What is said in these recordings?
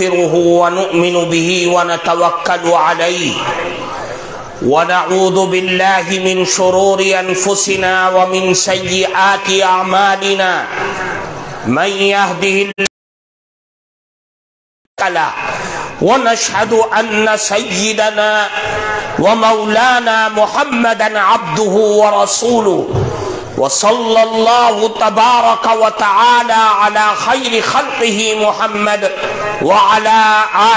نستغفره ونؤمن به ونتوكل عليه ونعوذ بالله من شرور أنفسنا ومن سيئات أعمالنا من يهده الله ونشهد أن سيدنا ومولانا محمدا عبده ورسوله وصلى الله تبارك وتعالى على خير خلقه محمد وعلى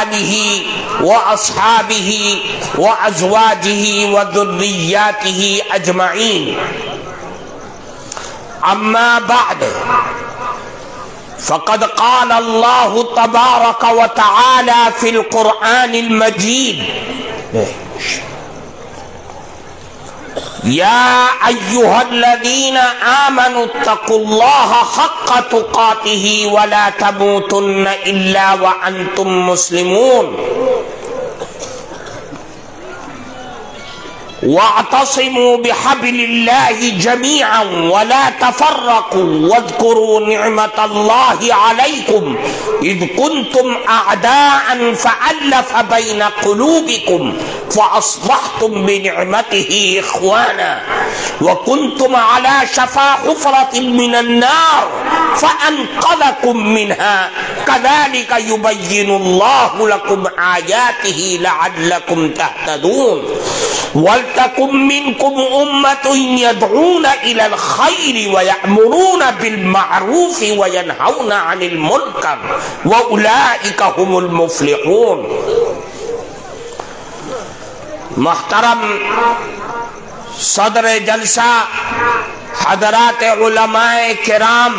آله وأصحابه وأزواجه وذرياته أجمعين. أما بعد فقد قال الله تبارك وتعالى في القرآن المجيد: يا أيها الذين آمنوا اتقوا الله حق تقاته ولا تموتن إلا وأنتم مسلمون واعتصموا بحبل الله جميعا ولا تفرقوا واذكروا نعمة الله عليكم إذ كنتم أعداء فألف بين قلوبكم فأصبحتم بنعمته إخوانا وكنتم على شفا حفرة من النار فأنقذكم منها كذلك يبين الله لكم آياته لعلكم تهتدون. وَلْتَكُنْ مِنْكُمْ أُمَّةٌ يَدْعُونَ إِلَى الْخَيْرِ وَيَأْمُرُونَ بِالْمَعْرُوفِ وَيَنْهَوْنَ عَنِ الْمُنْكَرِ وَأُولَئِكَ هُمُ الْمُفْلِحُونَ. محترم صدر جلسہ حضرات علماء کرام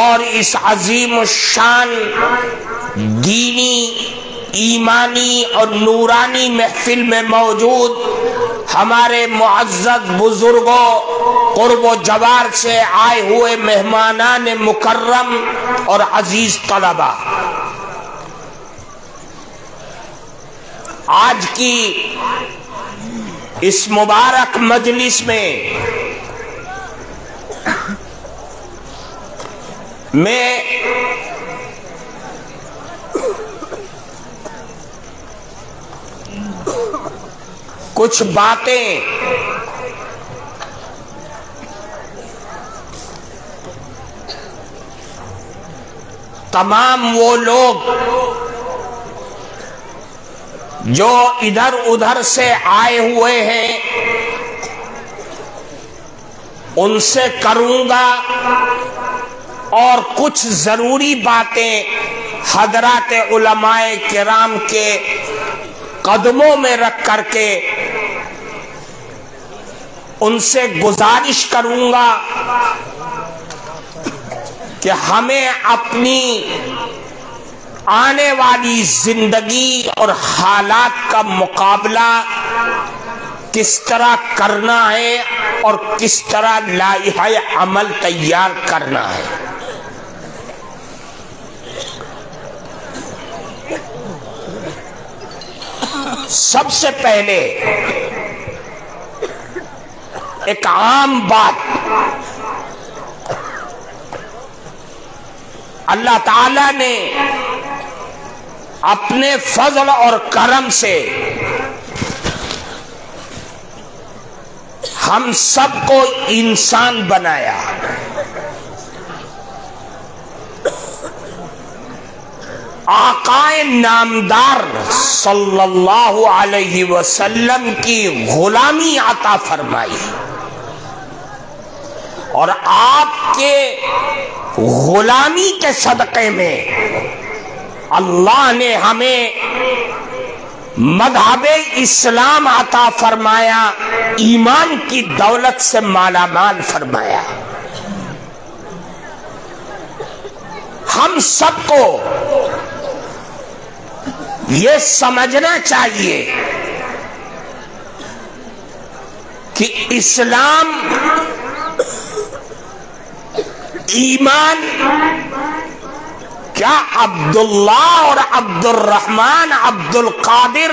اور اس عظیم الشان دینی، ایمانی اور نورانی محفل میں موجود ہمارے معزز بزرگوں، قرب و جوار سے آئے ہوئے مہمانان مکرم اور عزیز طلبہ، آج کی اس مبارک مجلس میں کچھ باتیں تمام وہ لوگ جو ادھر ادھر سے آئے ہوئے ہیں ان سے کروں گا، اور کچھ ضروری باتیں حضرات علماء کرام کے قدموں میں رکھ کر کے ان سے گزارش کروں گا کہ ہمیں اپنی آنے والی زندگی اور حالات کا مقابلہ کس طرح کرنا ہے اور کس طرح لائحہ عمل تیار کرنا ہے. سب سے پہلے ایک عام بات، اللہ تعالیٰ نے اپنے فضل اور کرم سے ہم سب کو انسان بنایا. آقائے نامدار صلی اللہ علیہ وسلم کی غلامی عطا فرمائی، اور آپ کے غلامی کے صدقے میں اللہ نے ہمیں مذہب اسلام عطا فرمایا، ایمان کی دولت سے مالا مال فرمایا. ہم سب کو یہ سمجھنا چاہیے کہ اسلام، ایمان کیا عبداللہ اور عبد الرحمن عبد القادر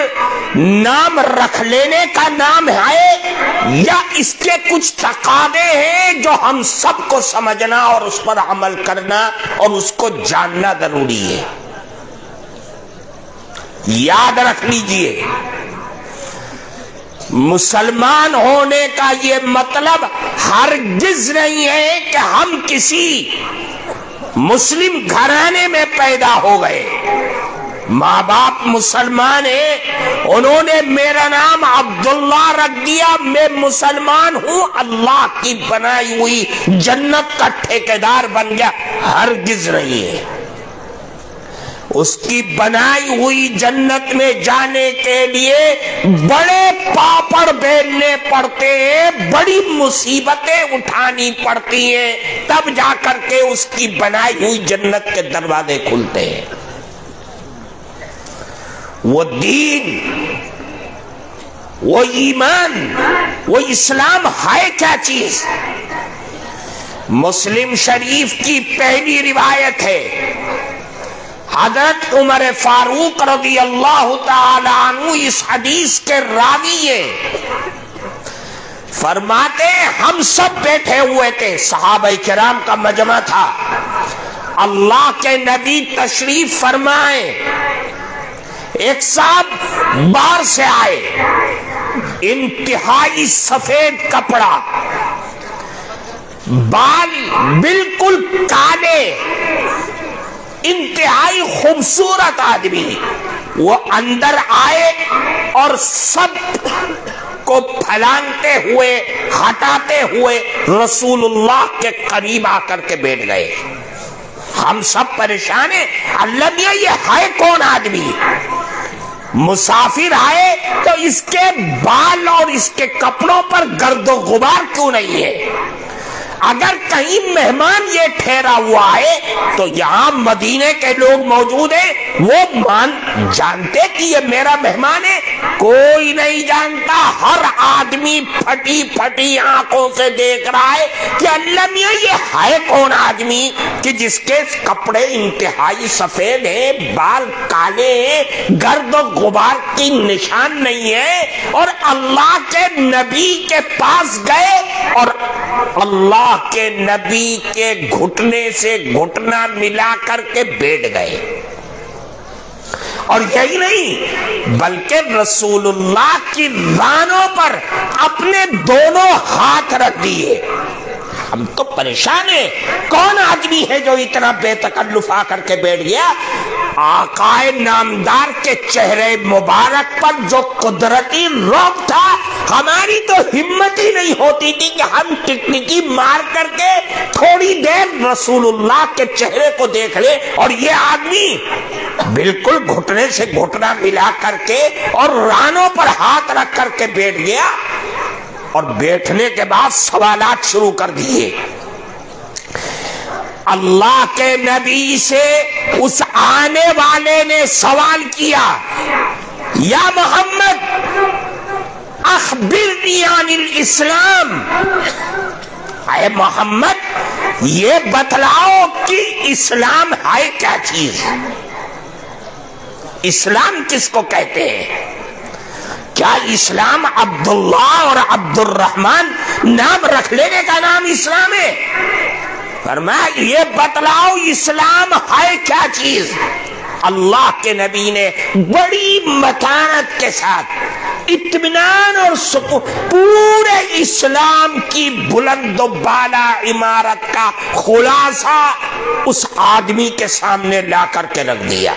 نام رکھ لینے کا نام ہے، یا اس کے کچھ تقاضے ہیں جو ہم سب کو سمجھنا اور اس پر عمل کرنا اور اس کو جاننا ضروری ہے. یاد رکھ لیجئے، مسلمان ہونے کا یہ مطلب ہرگز نہیں ہے کہ ہم کسی مسلم گھرانے میں پیدا ہو گئے، ماں باپ مسلمان ہیں، انہوں نے میرا نام عبداللہ رکھ دیا، میں مسلمان ہوں، اللہ کی بنائی ہوئی جنت کا ٹھیکیدار بن گیا، ہرگز نہیں ہے۔ اس کی بنائی ہوئی جنت میں جانے کے لیے بڑے پاپڑ بیلنے پڑتے ہیں، بڑی مصیبتیں اٹھانی پڑتی ہیں، تب جا کر کے اس کی بنائی ہوئی جنت کے دروازے کھلتے ہیں۔ وہ دین، وہ ایمان، وہ اسلام ہے کیا چیز؟ مسلم شریف کی پہلی روایت ہے، حضرت عمر فاروق رضی اللہ تعالی عنہ اس حدیث کے راوی ہیں، فرماتے ہم سب بیٹھے ہوئے تھے، صحابہ کرام کا مجمع تھا، اللہ کے نبی تشریف فرمائے، ایک صاحب باہر سے آئے، انتہائی سفید کپڑا، بال بالکل کالے، انتہائی خوبصورت آدمی، وہ اندر آئے اور سب کو پھلانتے ہوئے ہٹاتے ہوئے رسول اللہ کے قریب آ کر کے بیٹھ گئے۔ ہم سب پریشان ہیں، اللہ میاں یہ ہے کون آدمی؟ مسافر آئے تو اس کے بال اور اس کے کپڑوں پر گرد و غبار کیوں نہیں ہے؟ اگر کہیں مہمان یہ ٹھہرا ہوا ہے تو یہاں مدینے کے لوگ موجود ہیں، وہ جانتے کہ یہ میرا مہمان ہے؟ کوئی نہیں جانتا، ہر آدمی پھٹی پھٹی آنکھوں سے دیکھ رہا ہے کہ اللہ میاں یہ ہے کون آدمی کہ جس کے کپڑے انتہائی سفید ہیں، بال کالے ہیں، گرد و غبار کی نشان نہیں ہے، اور اللہ کے نبی کے پاس گئے اور اللہ کے نبی کے گھٹنے سے گھٹنا ملا کر کے بیٹھ گئے۔ اور یہی نہیں بلکہ رسول اللہ کی رانوں پر اپنے دونوں ہاتھ رکھ دیے۔ ہم تو پریشان ہیں، کون آدمی ہے جو اتنا بے تکلف آ کر کے بیٹھ گیا؟ آقائے نامدار کے چہرے مبارک پر جو قدرتی رعب تھا، ہماری تو ہمت ہی نہیں ہوتی تھی کہ ہم ٹکٹکی مار کر کے تھوڑی دیر رسول اللہ کے چہرے کو دیکھ لیں، اور یہ آدمی بالکل گھٹنے سے گھٹنا ملا کر کے اور رانوں پر ہاتھ رکھ کر کے بیٹھ گیا، اور بیٹھنے کے بعد سوالات شروع کر دیے۔ اللہ کے نبی سے اس آنے والے نے سوال کیا، یا محمد اخبرنی عن الاسلام، اے محمد یہ بتلاؤ کہ اسلام ہے کیا چیز؟ اسلام کس کو کہتے ہیں؟ کیا اسلام عبداللہ اور عبد الرحمن نام رکھ لینے کا نام اسلام ہے؟ فرمایا یہ بتلاؤ اسلام ہے کیا چیز؟ اللہ کے نبی نے بڑی متانت کے ساتھ اطمینان اور سکون پورے اسلام کی بلند و بالا عمارت کا خلاصہ اس آدمی کے سامنے لا کر کے رکھ دیا۔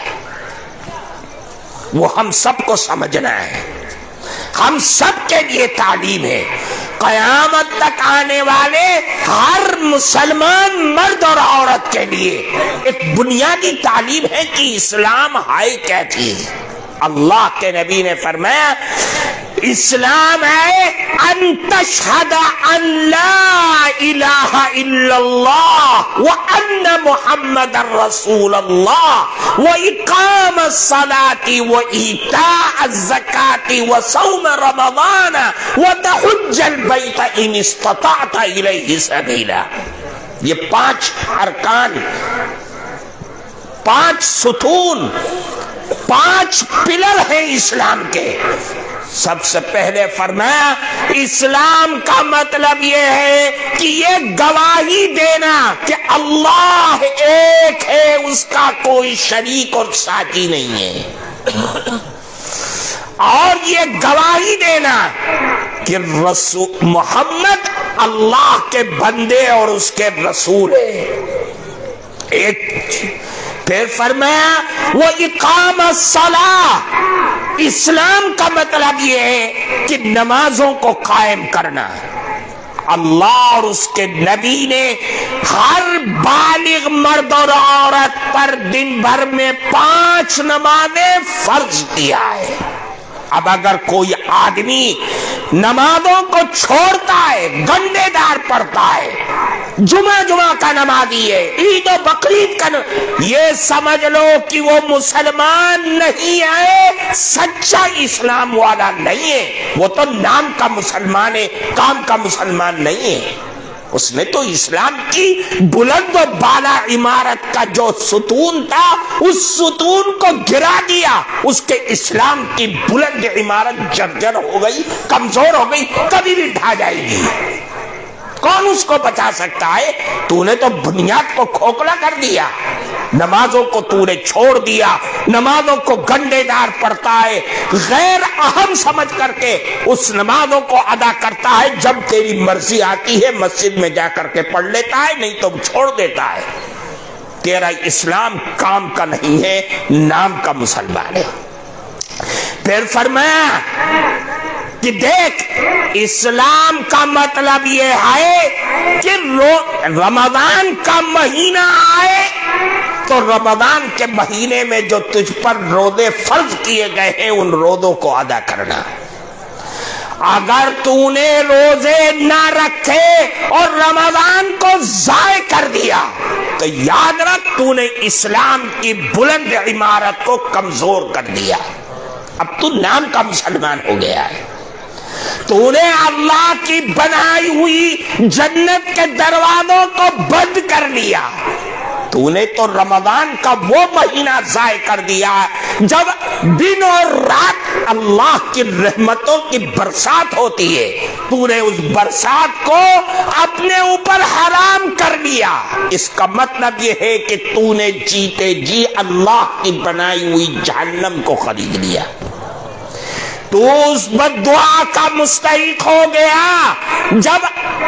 وہ ہم سب کو سمجھنا ہے، ہم سب کے لیے تعلیم ہے، قیامت تک آنے والے ہر مسلمان مرد اور عورت کے لیے ایک بنیادی تعلیم ہے کہ اسلام ہے کیا چیز۔ اللہ کے نبی نے فرمایا اسلام ہے ان تشہد ان لا الہ الا اللہ وان محمد رسول اللہ واقام الصلاة وایتاء الزکاة وصوم رمضان وتحج البیت ان استطعت الیہ سبیلا۔ یہ 5 ارکان، 5 ستون، 5 پلر ہیں اسلام کے۔ سب سے پہلے فرمایا اسلام کا مطلب یہ ہے کہ یہ گواہی دینا کہ اللہ ایک ہے، اس کا کوئی شریک اور ساتھی نہیں ہے۔ اور یہ گواہی دینا کہ رسول محمد اللہ کے بندے اور اس کے رسول ہیں. ایک پھر فرمایا وہ اقام الصلاۃ، اسلام کا مطلب یہ ہے کہ نمازوں کو قائم کرنا. اللہ اور اس کے نبی نے ہر بالغ مرد اور عورت پر دن بھر میں 5 نمازیں فرض کیا ہے. اب اگر کوئی آدمی نمازوں کو چھوڑتا ہے، گنڈے دار پڑتا ہے، جمعہ کا نمازی ہے، عید و بقرعید کا یہ سمجھ لو کہ وہ مسلمان نہیں ہے، سچا اسلام والا نہیں ہے. وہ تو نام کا مسلمان ہے، کام کا مسلمان نہیں ہے. اس نے تو اسلام کی بلند و بالا عمارت کا جو ستون تھا اس ستون کو گرا دیا. اس کے اسلام کی بلند عمارت جرجر ہو گئی، کمزور ہو گئی، کبھی بھی ڈھا جائے گی. کون اس کو بچا سکتا ہے؟ تو نے تو بنیاد کو کھوکھلا کر دیا. نمازوں کو تو نے چھوڑ دیا، نمازوں کو گنڈے دار پڑتا ہے، غیر اہم سمجھ کر کے اس نمازوں کو ادا کرتا ہے. جب تیری مرضی آتی ہے مسجد میں جا کر کے پڑھ لیتا ہے، نہیں تو چھوڑ دیتا ہے. تیرا اسلام کام کا نہیں ہے، نام کا مسلمان ہے. پھر فرمایا کہ دیکھ، اسلام کا مطلب یہ ہے کہ رمضان کا مہینہ آئے تو رمضان کے مہینے میں جو تجھ پر روزے فرض کیے گئے ہیں ان روزوں کو ادا کرنا. اگر تو نے روزے نہ رکھے اور رمضان کو ضائع کر دیا تو یاد رکھ تو نے اسلام کی بلند عمارت کو کمزور کر دیا. اب تو نام کا مسلمان ہو گیا ہے. تو نے اللہ کی بنائی ہوئی جنت کے دروازوں کو بند کر لیا. تو نے تو رمضان کا وہ مہینہ ضائع کر دیا جب دن اور رات اللہ کی رحمتوں کی برسات ہوتی ہے. تو نے اس برسات کو اپنے اوپر حرام کر لیا. اس کا مطلب یہ ہے کہ تو نے جیتے جی اللہ کی بنائی ہوئی جہنم کو خرید لیا. تو اس بد دعا کا مستحق ہو گیا جب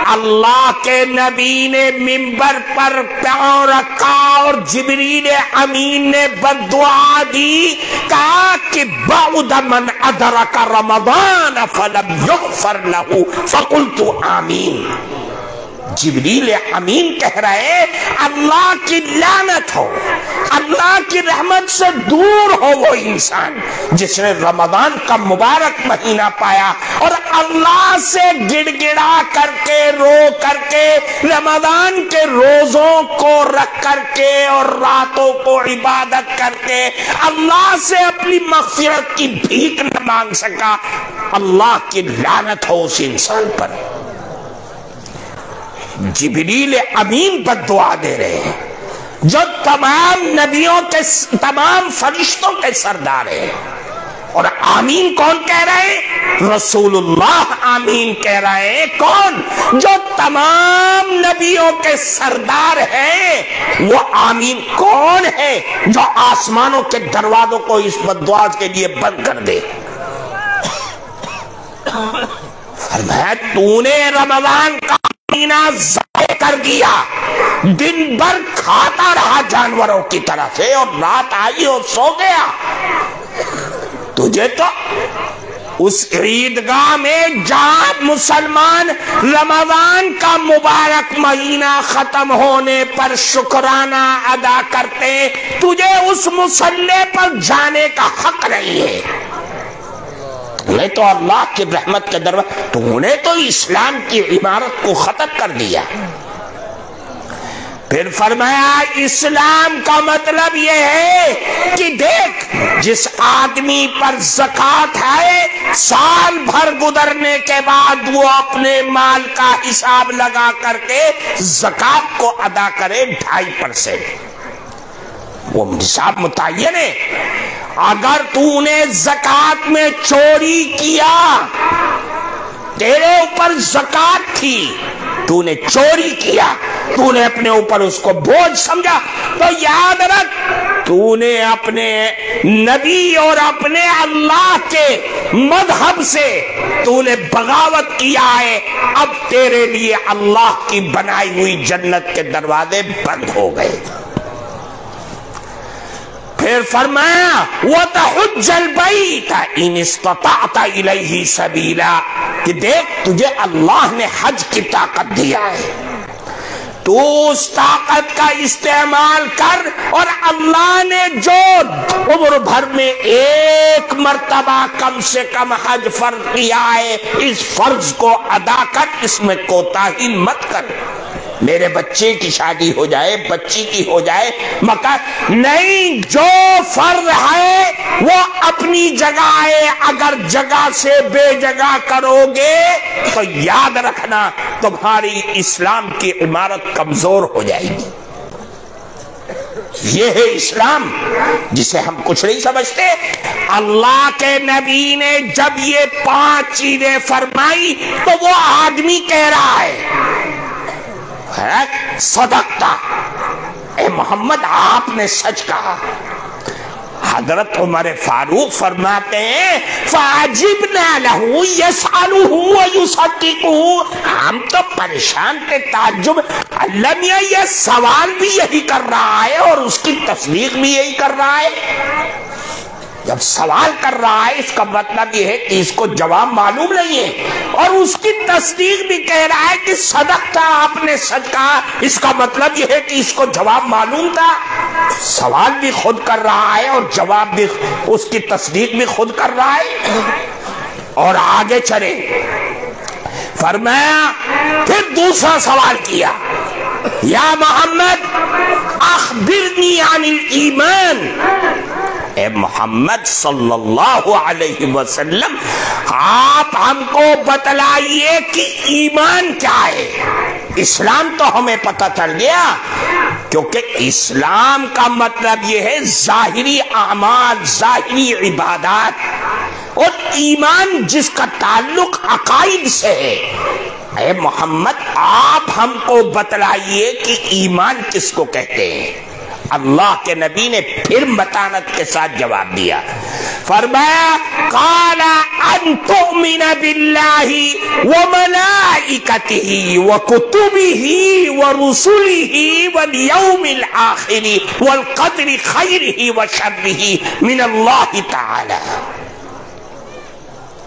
اللہ کے نبی نے منبر پر پاؤں رکھا اور جبریل امین نے بد دعا دی، کہا کہ بعد من ادرک رمضان فلم یغفر له فقلت آمین. جبریل امین کہہ رہے اللہ کی لعنت ہو، اللہ کی رحمت سے دور ہو وہ انسان جس نے رمضان کا مبارک مہینہ پایا اور اللہ سے گڑ گڑا کر کے رو کر کے رمضان کے روزوں کو رکھ کر کے اور راتوں کو عبادت کر کے اللہ سے اپنی مغفرت کی بھیک نہ مانگ سکا. اللہ کی لعنت ہو اس انسان پر. جبریل امین بد دعا دے رہے ہیں جو تمام نبیوں کے تمام فرشتوں کے سردار ہیں. اور آمین کون کہہ رہے ہیں؟ رسول اللہ آمین کہہ رہے ہیں. کون؟ جو تمام نبیوں کے سردار ہیں. وہ آمین کون ہے جو آسمانوں کے دروازوں کو اس بد دعا کے لیے بند کر دے؟ فرمایا تو نے رمضان کا مہینہ ضائع کر دیا، دن بھر کھاتا رہا جانوروں کی طرح سے اور رات آئی اور سو گیا. تجھے تو اس عیدگاہ میں جہاں مسلمان رمضان کا مبارک مہینہ ختم ہونے پر شکرانہ ادا کرتے، تجھے اس مصلی پر جانے کا حق نہیں ہے. تو نے تو اللہ کی رحمت کے دروازے، تو نے تو اسلام کی عمارت کو ختم کر دیا. پھر فرمایا اسلام کا مطلب یہ ہے کہ دیکھ، جس آدمی پر زکوٰۃ ہے سال بھر گزرنے کے بعد وہ اپنے مال کا حساب لگا کر کے زکوٰۃ کو ادا کرے 2.5%. وہ حساب متعین ہے. اگر تو نے زکوٰۃ میں چوری کیا، تیرے اوپر زکوٰۃ تھی، تو نے چوری کیا، تو نے اپنے اوپر اس کو بوجھ سمجھا، تو یاد رکھ تو نے اپنے نبی اور اپنے اللہ کے مذہب سے تو نے بغاوت کیا ہے، اب تیرے لیے اللہ کی بنائی ہوئی جنت کے دروازے بند ہو گئے۔ پھر فرمایا وَتَحُجَّ الْبَيْتَ إِنِ اسْتَطَعْتَ إِلَيْهِ سَبِيلًا، کہ دیکھ تجھے اللہ نے حج کی طاقت دیا ہے، تو اس طاقت کا استعمال کر، اور اللہ نے جو عمر بھر میں ایک مرتبہ کم سے کم حج فرض کیا ہے، اس فرض کو ادا کر، اس میں کوتاہی مت کر۔ میرے بچے کی شادی ہو جائے، بچی کی ہو جائے، مکہ نہیں، جو فرض ہے وہ اپنی جگہ ہے، اگر جگہ سے بے جگہ کرو گے تو یاد رکھنا تمہاری اسلام کی عمارت کمزور ہو جائے گی۔ یہ ہے اسلام جسے ہم کچھ نہیں سمجھتے۔ اللہ کے نبی نے جب یہ 5 چیزیں فرمائی تو وہ آدمی کہہ رہا ہے صدقتا، اے محمد آپ نے سچ کہا۔ حضرت عمر فاروق فرماتے ہیں فَعَجِبْنَا لَهُ يَسْأَلُهُ وَيُصَدِّقُهُ، ہم تو پریشان تھے، تعجب، اللہ میاں یہ سوال بھی یہی کر رہا ہے اور اس کی تصدیق بھی یہی کر رہا ہے۔ جب سوال کر رہا ہے اس کا مطلب یہ ہے کہ اس کو جواب معلوم نہیں ہے، اور اس کی تصدیق بھی کہہ رہا ہے کہ صدق تھا، آپ نے سچ کہا، اس کا مطلب یہ ہے کہ اس کو جواب معلوم تھا۔ سوال بھی خود کر رہا ہے اور جواب بھی، اس کی تصدیق بھی خود کر رہا ہے۔ اور آگے چلے، فرمایا پھر دوسرا سوال کیا، یا محمد اخبرنی عن الایمان، اے محمد صلی اللہ علیہ وسلم آپ ہم کو بتلائیے کہ ایمان کیا ہے۔ اسلام تو ہمیں پتہ چل گیا، کیونکہ اسلام کا مطلب یہ ہے ظاہری اعمال، ظاہری عبادات، اور ایمان جس کا تعلق عقائد سے ہے۔ اے محمد آپ ہم کو بتلائیے کہ ایمان کس کو کہتے ہیں۔ اللہ کے نبی نے پھر متانت کے ساتھ جواب دیا، فرمایا قال ان تؤمن باللہ وملائکتہ وکتبہ ورسلہ والیوم الآخر والقدر خیرہ وشرہ من اللہ تعالی۔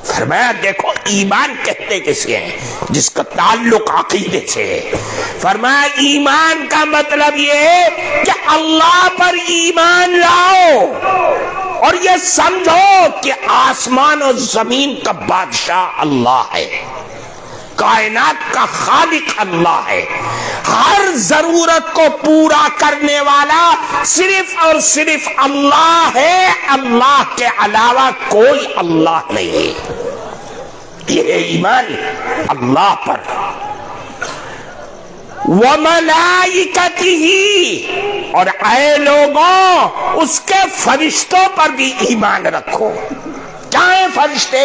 فرمایا دیکھو ایمان کہتے کسے ہیں؟ جس کا تعلق عقیدے سے ہے۔ فرمایا ایمان کا مطلب یہ ہے کہ اللہ پر ایمان لاؤ اور یہ سمجھو کہ آسمان و زمین کا بادشاہ اللہ ہے، کائنات کا خالق اللہ ہے، ہر ضرورت کو پورا کرنے والا صرف اور صرف اللہ ہے، اللہ کے علاوہ کوئی اللہ نہیں ہے۔ یہ ایمان اللہ پر۔ وَمَلَائِكَتِهِ، اور اے لوگوں اس کے فرشتوں پر بھی ایمان رکھو۔ کیا ہیں فرشتے؟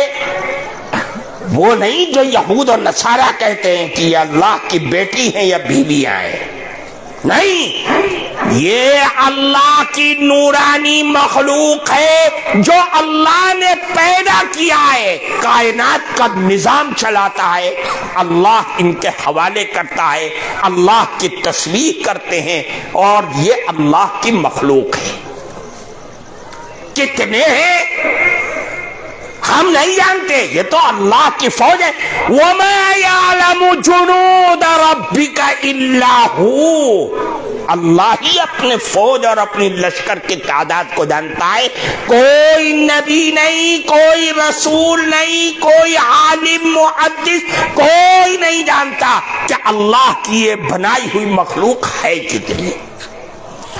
وہ نہیں جو یہود اور نصارہ کہتے ہیں کہ یہ اللہ کی بیٹی ہیں یا بیویاں ہیں، نہیں، یہ اللہ کی نورانی مخلوق ہے جو اللہ نے پیدا کیا ہے، کائنات کا نظام چلاتا ہے، اللہ ان کے حوالے کرتا ہے، اللہ کی تسبیح کرتے ہیں، اور یہ اللہ کی مخلوق ہے۔ کتنے ہیں ہم نہیں جانتے، یہ تو اللہ کی فوج ہے۔ وَمَا يَعْلَمُ جُنُودَ رَبِّكَ إِلَّا هُوَ، اللہ ہی اپنے فوج اور اپنی لشکر کی تعداد کو جانتا ہے۔ کوئی نبی نہیں، کوئی رسول نہیں، کوئی عالم محدث، کوئی نہیں جانتا کہ اللہ کی یہ بنائی ہوئی مخلوق ہے کتنی،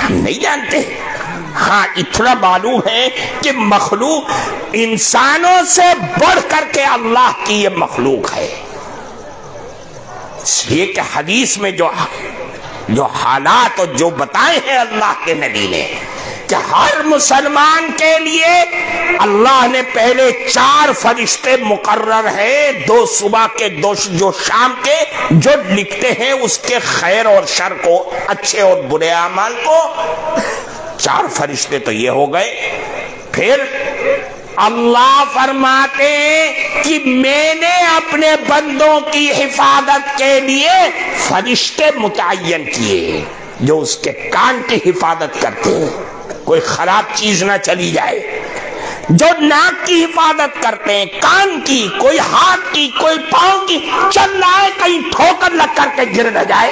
ہم نہیں جانتے۔ ہاں اتنا معلوم ہے کہ مخلوق انسانوں سے بڑھ کر کے اللہ کی یہ مخلوق ہے، اس لیے کہ حدیث میں جو حالات اور جو بتائے ہیں اللہ کے نبی نے کہ ہر مسلمان کے لیے اللہ نے پہلے 4 فرشتے مقرر ہیں، 2 صبح کے 2 جو شام کے، جو لکھتے ہیں اس کے خیر اور شر کو، اچھے اور برے اعمال کو۔ 4 فرشتے تو یہ ہو گئے۔ پھر اللہ فرماتے ہیں کہ میں نے اپنے بندوں کی حفاظت کے لیے فرشتے متعین کیے جو اس کے کان کی حفاظت کرتے ہیں، کوئی خراب چیز نہ چلی جائے، جو ناک کی حفاظت کرتے ہیں، کان کی، کوئی ہاتھ کی، کوئی پاؤں کی، چل رہا ہے کہیں ٹھوکر لگ کر کے گر نہ جائے۔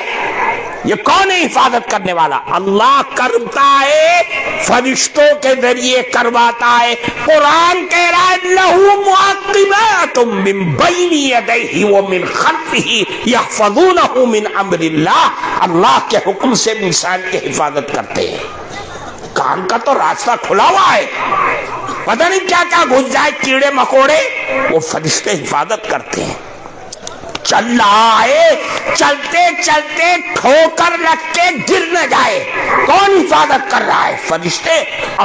یہ کون ہے حفاظت کرنے والا؟ اللہ کرتا ہے، فرشتوں کے ذریعے کرواتا ہے۔ قرآن کہہ رہا ہے لَهُ مُعَقِّبَاتٌ مِّن بَيْنِ يَدَيْهِ وَمِن خَلْفِهِ يَحْفَظُونَهُ مِنْ أَمْرِ اللَّهِ، اللہ کے حکم سے انسان کی حفاظت کرتے ہیں۔ کان کا تو راستہ کھلا ہوا ہے، پتہ نہیں کیا کیا گھس جائے، کیڑے مکوڑے، وہ فرشتے حفاظت کرتے ہیں۔ چل رہا ہے، چلتے چلتے ٹھوکر لگ کے گر نہ جائے، کون حفاظت کر رہا ہے؟ فرشتے،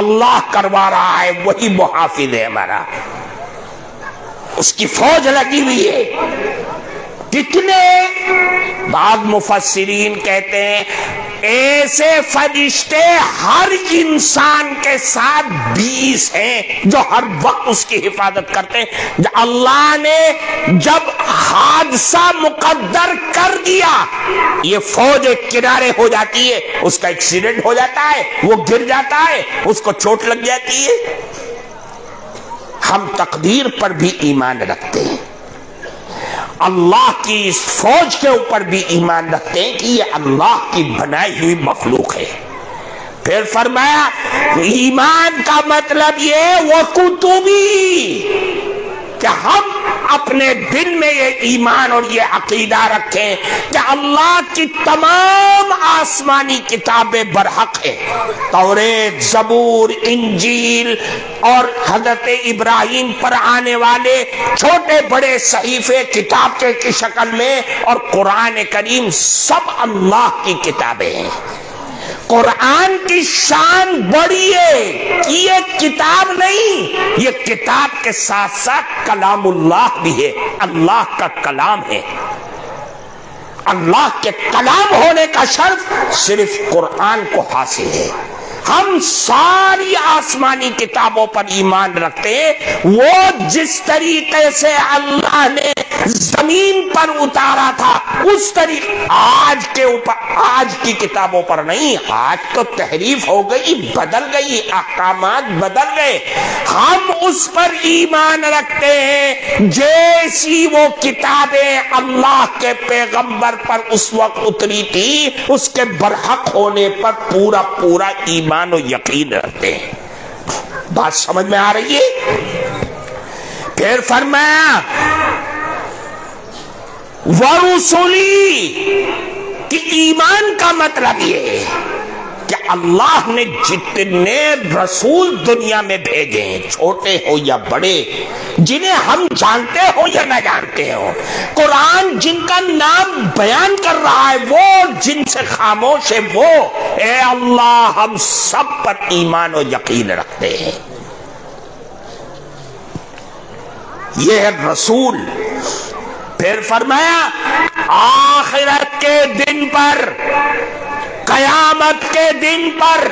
اللہ کروا رہا ہے، وہی محافظ ہے ہمارا، اس کی فوج لگی ہوئی ہے۔ کتنے؟ بعض مفسرین کہتے ہیں ایسے فرشتے ہر انسان کے ساتھ 20 ہیں جو ہر وقت اس کی حفاظت کرتے ہیں۔ اللہ نے جب حادثہ مقدر کر دیا، یہ فوج ایک کنارے ہو جاتی ہے، اس کا ایکسیڈنٹ ہو جاتا ہے، وہ گر جاتا ہے، اس کو چوٹ لگ جاتی ہے۔ ہم تقدیر پر بھی ایمان رکھتے ہیں، اللہ کی اس فوج کے اوپر بھی ایمان رکھتے ہیں کہ یہ اللہ کی بنائی ہوئی مخلوق ہے۔ پھر فرمایا ایمان کا مطلب یہ وہ کتبی، کہ ہم اپنے دل میں یہ ایمان اور یہ عقیدہ رکھیں کہ اللہ کی تمام آسمانی کتابیں برحق ہیں، توریت، زبور، انجیل اور حضرت ابراہیم پر آنے والے چھوٹے بڑے صحیفے کتاب کی شکل میں، اور قرآن کریم سب اللہ کی کتابیں ہیں۔ قرآن کی شان بڑی ہے، یہ کتاب نہیں، یہ کتاب کے ساتھ ساتھ کلام اللہ بھی ہے، اللہ کا کلام ہے۔ اللہ کے کلام ہونے کا شرف صرف قرآن کو حاصل ہے۔ ہم ساری آسمانی کتابوں پر ایمان رکھتے ہیں، وہ جس طریقے سے اللہ نے زمین پر اتارا تھا اس طریقے آج کی کتابوں پر نہیں۔ آج تو تحریف ہو گئی، بدل گئی، احکامات بدل گئے۔ ہم اس پر ایمان رکھتے ہیں جیسی وہ کتابیں اللہ کے پیغمبر پر اس وقت اتری تھی، اس کے برحق ہونے پر پورا پورا ایمان و یقین رکھتے ہیں۔ بات سمجھ میں آ رہی ہے؟ پھر فرمایا ورسولی، کہ ایمان کا مطلب یہ ہے کہ اللہ نے جتنے رسول دنیا میں بھیجے ہیں، چھوٹے ہو یا بڑے، جنہیں ہم جانتے ہو یا نہ جانتے ہو، قرآن جن کا نام بیان کر رہا ہے، وہ جن سے خاموش ہے، وہ اے اللہ ہم سب پر ایمان و یقین رکھتے ہیں۔ یہ ہے رسول۔ پھر فرمایا آخرت کے دن پر، قیامت کے دن پر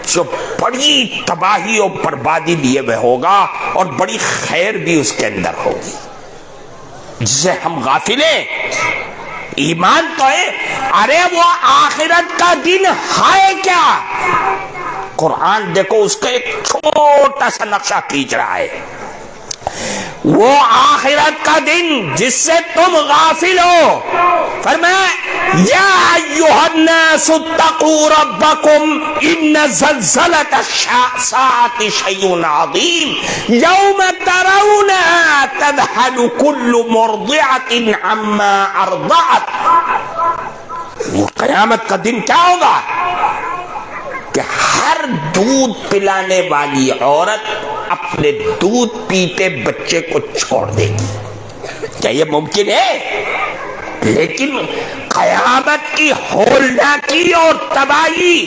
جو بڑی تباہی اور بربادی لیے ہوئے ہوگا اور بڑی خیر بھی اس کے اندر ہوگی، جسے ہم غافل ہیں۔ ایمان تو ہے، ارے وہ آخرت کا دن ہے کیا؟ قرآن دیکھو اس کا ایک چھوٹا سا نقشہ کھینچ رہا ہے۔ وہ آخرت کا دن جس سے تم غافل ہو، فرمایا یا ایھا الناس اتقوا ربکم ان زلزلۃ الساعۃ شیء عظیم یوم ترونها تذهل كل مرضعۃ عما ارضعت۔ قیامت کا دن کیا ہوگا کہ ہر دودھ پلانے والی عورت اپنے دودھ پیتے بچے کو چھوڑ دے گی۔ کیا یہ ممکن ہے؟ لیکن قیامت کی ہولناکی اور تباہی،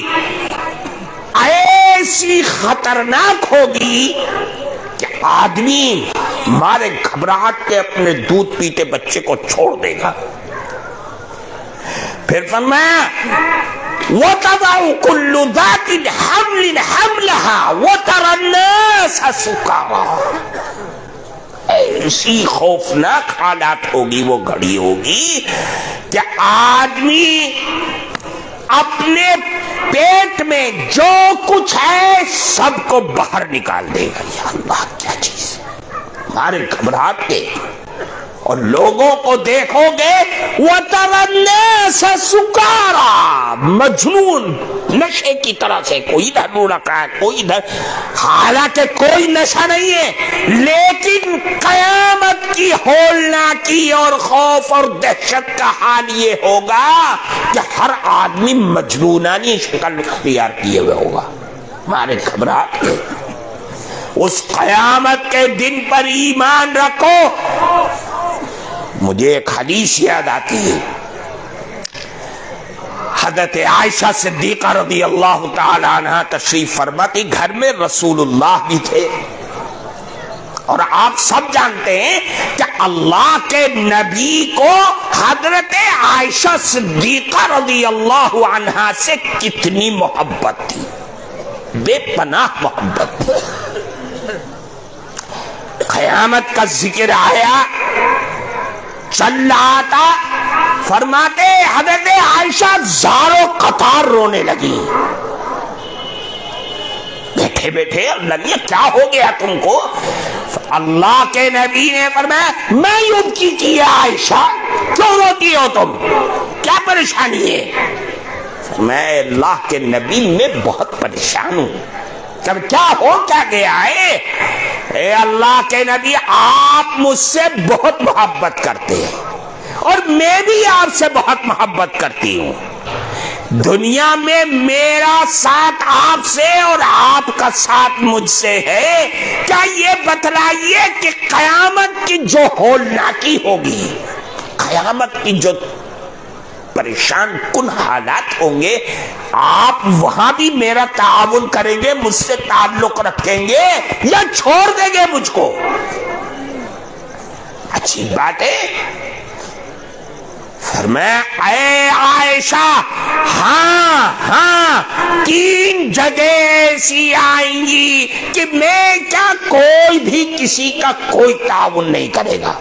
ایسی خطرناک ہوگی کہ آدمی مارے گھبراہٹ کے اپنے دودھ پیتے بچے کو چھوڑ دے گا۔ پھر فرمایا وَتَضَعُ كُلُّ ذَاتٍ حَمْلٍ حَمْلَهَا وَتَرَى النَّاسَ سُكَارَىٰ۔ ایسی خوفناک حالات ہوگی، وہ گھڑی ہوگی کہ آدمی اپنے پیٹ میں جو کچھ ہے سب کو باہر نکال دے گا۔ یا اللہ کیا چیز ہے، ہمارے گھبراہٹ کے اور لوگوں کو دیکھو گے وَتَرَى النَّاسَ سُكَارَىٰ، مجنون نشے کی طرح سے، کوئی ادھر رو رکھا ہے کوئی ادھر، حالانکہ کوئی نشہ نہیں ہے، لیکن قیامت کی ہولناکی اور خوف اور دہشت کا حال یہ ہوگا کہ ہر آدمی مجنونانی شکل اختیار کیے ہوئے ہوگا۔ ہمارے گھبراہٹ کے اس قیامت کے دن پر ایمان رکھو۔ مجھے ایک حدیث یاد آتی ہے، حضرت عائشہ صدیقہ رضی اللہ تعالی عنہ تشریف فرماتی، گھر میں رسول اللہ بھی تھے، اور آپ سب جانتے ہیں کہ اللہ کے نبی کو حضرت عائشہ صدیقہ رضی اللہ عنہ سے کتنی محبت تھی، بے پناہ محبت تھی۔ قیامت کا ذکر آیا، چل رہا تھا، فرماتے حضرت عائشہ زاروں قطار رونے لگی۔ بیٹھے بیٹھے اللہ نے کیا ہو گیا تم کو؟ اللہ کے نبی نے فرمایا میں یبکی کی عائشہ، کیوں روتی ہو تم، کیا پریشانی ہے؟ میں اللہ کے نبی میں بہت پریشان ہوں۔ جب کیا ہو کیا گیا ہے؟ اے اللہ کے نبی آپ مجھ سے بہت محبت کرتے ہیں اور میں بھی آپ سے بہت محبت کرتی ہوں۔ دنیا میں میرا ساتھ آپ سے اور آپ کا ساتھ مجھ سے ہے، کیا یہ بتلائیے کہ قیامت کی جو ہولناکی ہوگی، قیامت کی جو پریشان کن حالات ہوں گے، آپ وہاں بھی میرا تعاون کریں گے، مجھ سے تعلق رکھیں گے یا چھوڑ دیں گے مجھ کو؟ اچھی بات ہے۔ فرمایا اے عائشہ، ہاں 3 جگہ ایسی آئیں گی کہ میں کیا کوئی بھی کسی کا کوئی تعاون نہیں کرے گا،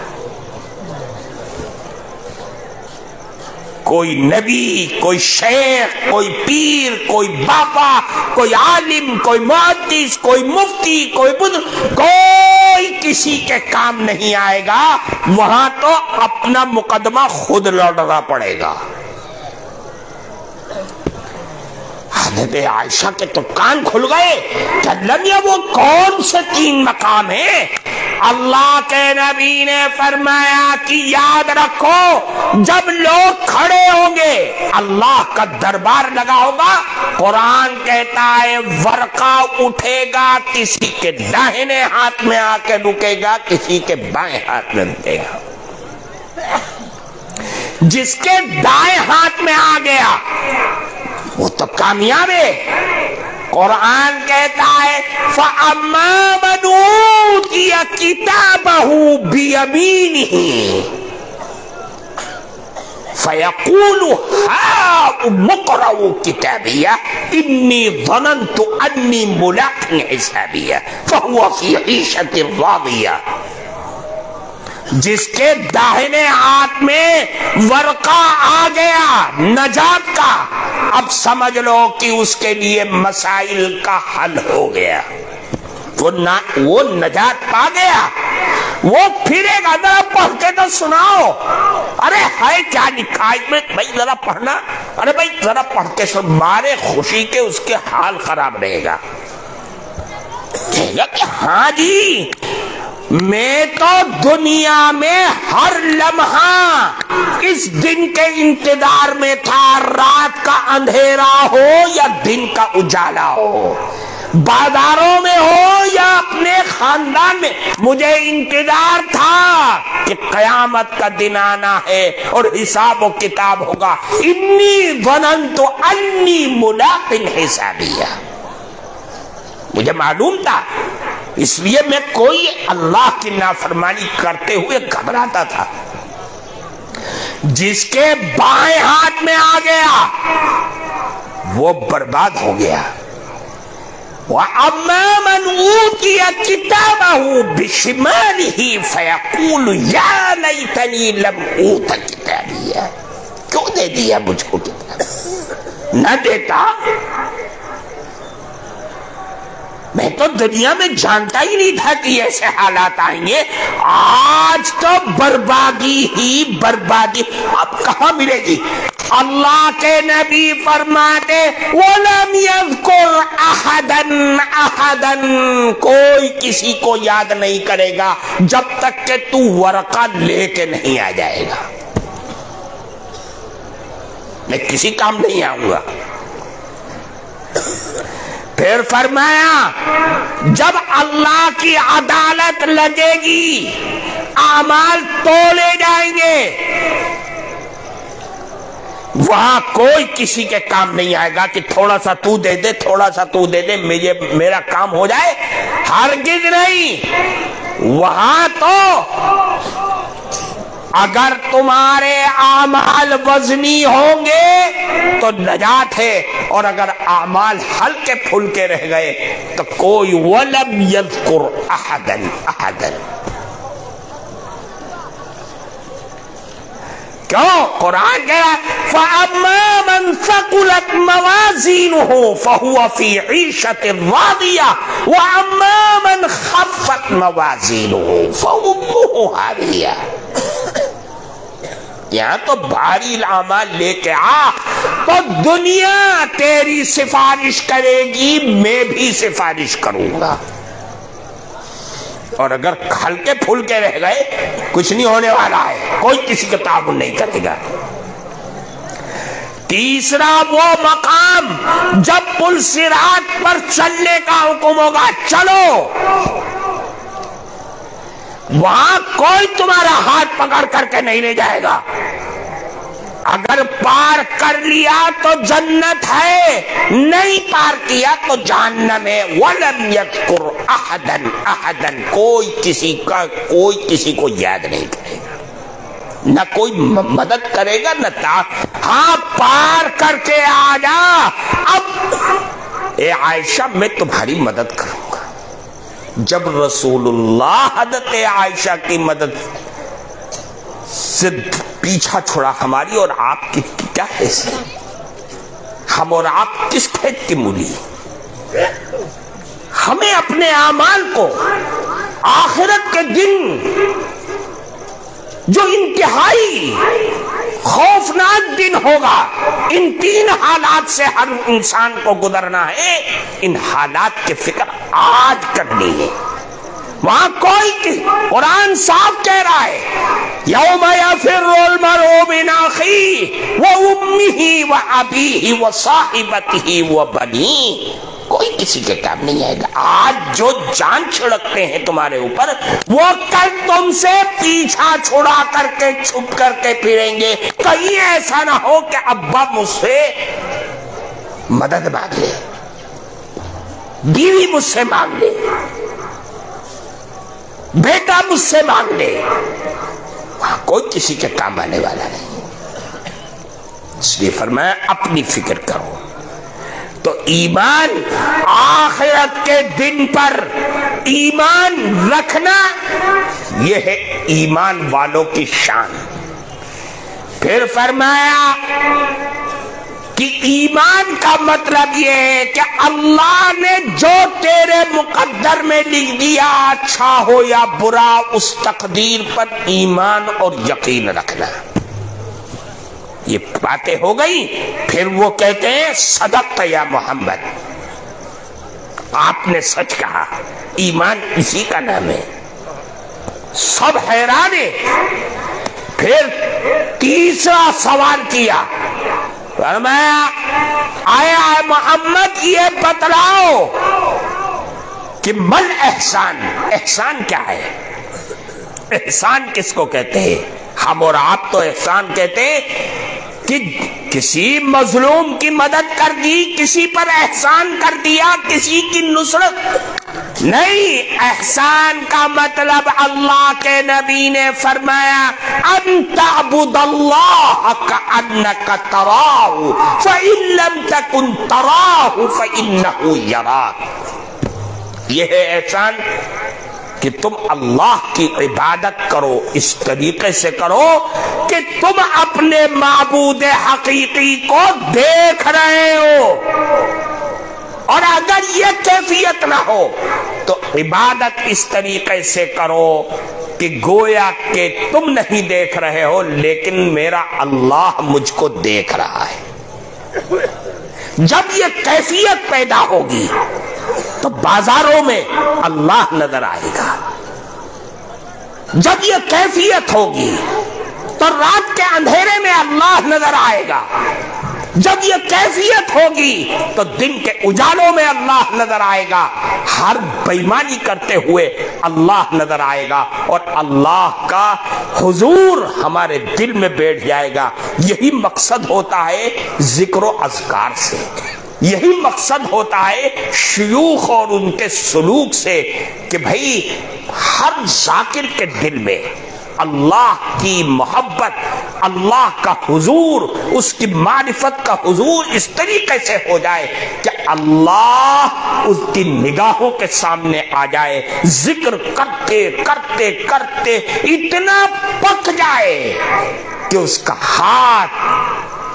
کوئی نبی، کوئی شیخ، کوئی پیر، کوئی بابا، کوئی عالم، کوئی محدث، کوئی مفتی، کوئی بزرگ، کوئی کسی کے کام نہیں آئے گا، وہاں تو اپنا مقدمہ خود لڑنا پڑے گا۔ حضرت عائشہ کے تو کان کھل گئے کہ اللہ یہ وہ کون سے 3 مقام ہیں؟ اللہ کے نبی نے فرمایا کہ یاد رکھو جب لوگ کھڑے ہوں گے اللہ کا دربار لگا ہوگا، قرآن کہتا ہے ورقہ اٹھے گا، کسی کے داہنے ہاتھ میں آ کے رکے گا، کسی کے بائیں ہاتھ میں رکے گا۔ جس کے دائیں ہاتھ میں آ گیا وہ تو کامیاب ہے۔ قرآن کہتا ہے فَأَمَّا مَنْ أُوتِيَ كِتَابَهُ بِيَمِينِهِ فَيَقُولُ هَاؤُمُ اقْرَءُوا كِتَابِيَهْ إِنِّي ظَنَنْتُ أَنِّي مُلَاقٍ حِسَابِيَهْ فَهُوَ فِي عِيشَةٍ رَاضِيَةٍ۔ جس کے داہنے ہاتھ میں ورقہ آ گیا نجات کا، اب سمجھ لو کہ اس کے لیے مسائل کا حل ہو گیا، وہ نجات پا گیا، وہ پھرے گا۔ ذرا پڑھ کے تو سناؤ، ارے ہے کیا لکھا اس میں بھائی، ذرا پڑھنا، ارے بھائی ذرا پڑھ کے سن، مارے خوشی کے اس کے حال خراب رہے گا، کہے گا کہ ہاں جی میں تو دنیا میں ہر لمحہ اس دن کے انتظار میں تھا، رات کا اندھیرا ہو یا دن کا اجالا ہو، بازاروں میں ہو یا اپنے خاندان میں، مجھے انتظار تھا کہ قیامت کا دن آنا ہے اور حساب و کتاب ہوگا۔ انی ظننت انی ملاق حسابیہ۔ مجھے معلوم تھا، اس لیے میں کوئی اللہ کی نافرمانی کرتے ہوئے گھبراتا تھا۔ جس کے بائیں ہاتھ میں آ گیا وہ برباد ہو گیا۔ وَأَمَّا مَنْ أُوتِيَ كِتَابَهُ بِشِمَالِهِ فَيَقُولُ يَا لَيْتَنِي لَمْ أُوتَ كِتَابِيَهْ، کیوں دے دیا مجھ کو کتاب؟ نہ دیتا، میں تو دنیا میں جانتا ہی نہیں تھا کہ ایسے حالات آئیں گے۔ آج تو بربادی ہی بربادی، اب کہاں ملے گی؟ اللہ کے نبی فرماتے وَلَمْ يَذْكُرْ أَحَدًا أَحَدًا، کوئی کسی کو یاد نہیں کرے گا جب تک کہ تو ورقہ لے کے نہیں آ جائے گا۔ میں کسی کام نہیں آؤں گا۔ پھر فرمایا جب اللہ کی عدالت لگے گی، اعمال تولے جائیں گے، وہاں کوئی کسی کے کام نہیں آئے گا کہ تھوڑا سا تو دے دے، تھوڑا سا تو دے دے، میرا کام ہو جائے، ہرگز نہیں۔ وہاں تو اگر تمہارے اعمال وزنی ہوں گے تو نجات ہے، اور اگر اعمال ہلکے پھلکے رہ گئے تو کوئی وَلَمْ يَذْكُرْ أَحَدًا أَحَدًا۔ کیوں؟ قرآن کہہ رہا ہے فَأَمَّا مَنْ ثَقُلَتْ مَوَازِينُهُ فَهُوَ فِي عِيشَةٍ رَاضِيَةٍ وَأَمَّا مَنْ خَفَّتْ مَوَازِينُهُ فَأُمُّهُ هَاوِيَةٌ۔ یہاں تو بھاری اعمال لے کے آ تو دنیا تیری سفارش کرے گی، میں بھی سفارش کروں گا، اور اگر ہلکے پھلکے رہ گئے کچھ نہیں ہونے والا ہے، کوئی کسی کا تعاون نہیں کرے گا۔ تیسرا وہ مقام جب پل صراط پر چلنے کا حکم ہوگا، چلو، وہاں کوئی تمہارا ہاتھ پکڑ کر کے نہیں لے جائے گا۔ اگر پار کر لیا تو جنت ہے، نہیں پار کیا تو جہنم ہے۔ وَلَمْ يَذْكُرْ أَحَدًا أَحَدًا، کوئی کسی کو یاد نہیں کرے گا، نہ کوئی مدد کرے گا، نہ ہاں پار کر کے آ جا۔ اب اے عائشہ میں تمہاری مدد کروں گا۔ جب رسول اللہ حضرت عائشہ کی مدد سے پیچھا چھوڑا، ہماری اور آپ کی کیا حیثیت؟ ہم اور آپ کس کھیت کی مولی؟ ہمیں اپنے اعمال کو آخرت کے دن جو انتہائی خوفناک دن ہوگا، ان تین حالات سے ہر انسان کو گزرنا ہے، ان حالات کی فکر آج کرنی ہے۔ وہاں کوئی قرآن صاف کہہ رہا ہے یوم یفر المرء من اخیہ وامہ وابیہ وصاحبتہ وبنیہ، کوئی کسی کے کام نہیں آئے گا۔ آج جو جان چھڑکتے ہیں تمہارے اوپر، وہ کل تم سے پیچھا چھڑا کر کے چھپ کر کے پھریں گے۔ کہیں ایسا نہ ہو کہ ابا مجھ سے مدد مانگ لے، بیوی مجھ سے مانگ لے، بیٹا مجھ سے مانگ لے، وہاں کوئی کسی کے کام آنے والا نہیں۔ اس لیے فرمایا اپنی فکر کرو۔ تو ایمان، آخرت کے دن پر ایمان رکھنا، یہ ہے ایمان والوں کی شان۔ پھر فرمایا کہ ایمان کا مطلب یہ ہے کہ اللہ نے جو تیرے مقدر میں لکھ دیا، اچھا ہو یا برا، اس تقدیر پر ایمان اور یقین رکھنا۔ یہ باتیں ہو گئی۔ پھر وہ کہتے ہیں صدقت یا محمد، آپ نے سچ کہا، ایمان اسی کا نام ہے۔ سب حیران ہیں۔ پھر تیسرا سوال کیا، فرمایا آیا محمد یہ بتلاؤ کہ مل احسان، احسان کیا ہے؟ احسان کس کو کہتے ہیں؟ ہم اور آپ تو احسان کہتے ہیں کہ کسی مظلوم کی مدد کر دی، کسی پر احسان کر دیا، کسی کی نصرت نہیں۔ احسان کا مطلب اللہ کے نبی نے فرمایا ان تعبد اللہ کأنک تراہ فإن لم تکن تراہ فإنہ یراک۔ یہ ہے احسان کہ تم اللہ کی عبادت کرو، اس طریقے سے کرو کہ تم اپنے معبود حقیقی کو دیکھ رہے ہو، اور اگر یہ کیفیت نہ ہو تو عبادت اس طریقے سے کرو کہ گویا کہ تم نہیں دیکھ رہے ہو لیکن میرا اللہ مجھ کو دیکھ رہا ہے۔ جب یہ کیفیت پیدا ہوگی تو بازاروں میں اللہ نظر آئے گا، جب یہ کیفیت ہوگی تو رات کے اندھیرے میں اللہ نظر آئے گا، جب یہ کیفیت ہوگی تو دن کے اجالوں میں اللہ نظر آئے گا، ہر بےایمانی کرتے ہوئے اللہ نظر آئے گا، اور اللہ کا حضور ہمارے دل میں بیٹھ جائے گا۔ یہی مقصد ہوتا ہے ذکر و اذکار سے، یہی مقصد ہوتا ہے شیوخ اور ان کے سلوک سے کہ بھئی ہر ذاکر کے دل میں اللہ کی محبت، اللہ کا حضور، اس کی معرفت کا حضور اس طریقے سے ہو جائے کہ اللہ اس کی نگاہوں کے سامنے آ جائے، ذکر کرتے کرتے کرتے اتنا پک جائے کہ اس کا ہاتھ،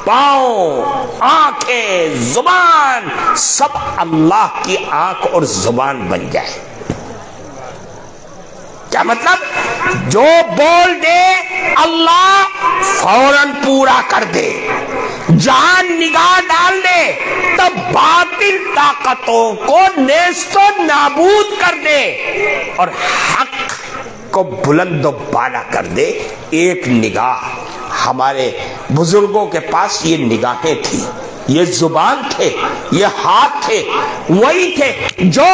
پاؤں، آنکھیں، زبان سب اللہ کی آنکھ اور زبان بن جائے۔ کیا مطلب؟ جو بول دے اللہ فوراً پورا کر دے، جہاں نگاہ ڈال دے تب باطل طاقتوں کو نیست و نابود کر دے اور حق کو بلند و بالا کر دے۔ ایک نگاہ، ہمارے بزرگوں کے پاس یہ نگاہیں تھی، یہ زبان تھے، یہ ہاتھ تھے، وہی تھے جو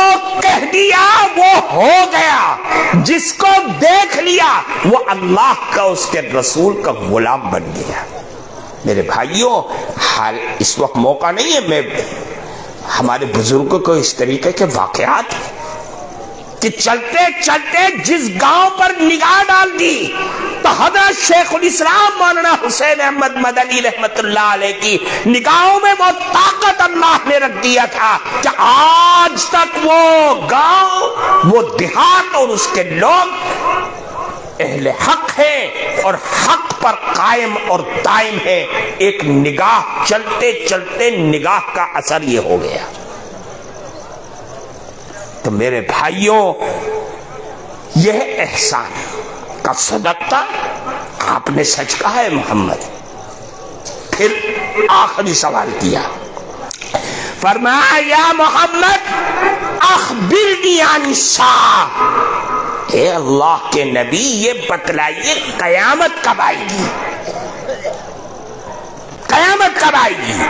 کہہ دیا وہ ہو گیا، جس کو دیکھ لیا وہ اللہ کا، اس کے رسول کا غلام بن گیا۔ میرے بھائیوں، حال اس وقت موقع نہیں ہے میں ہمارے بزرگوں کو اس طریقے کے واقعات کہ چلتے چلتے جس گاؤں پر نگاہ ڈال دی تو حضرت شیخ الاسلام مولانا حسین احمد مدنی رحمت اللہ علیہ کی نگاہوں میں وہ طاقت اللہ نے رکھ دیا تھا کہ آج تک وہ گاؤں، وہ دیہات اور اس کے لوگ اہل حق ہیں اور حق پر قائم اور دائم ہیں۔ ایک نگاہ، چلتے چلتے نگاہ کا اثر یہ ہو گیا۔ تو میرے بھائیوں، یہ احسان کا صدقہ آپ نے سچ کہا ہے محمد۔ پھر آخری سوال کیا، فرمایا یا محمد اخبرنی عن الساعہ، اے اللہ کے نبی یہ بتلائیے قیامت کب آئے گی، قیامت کب آئے گی؟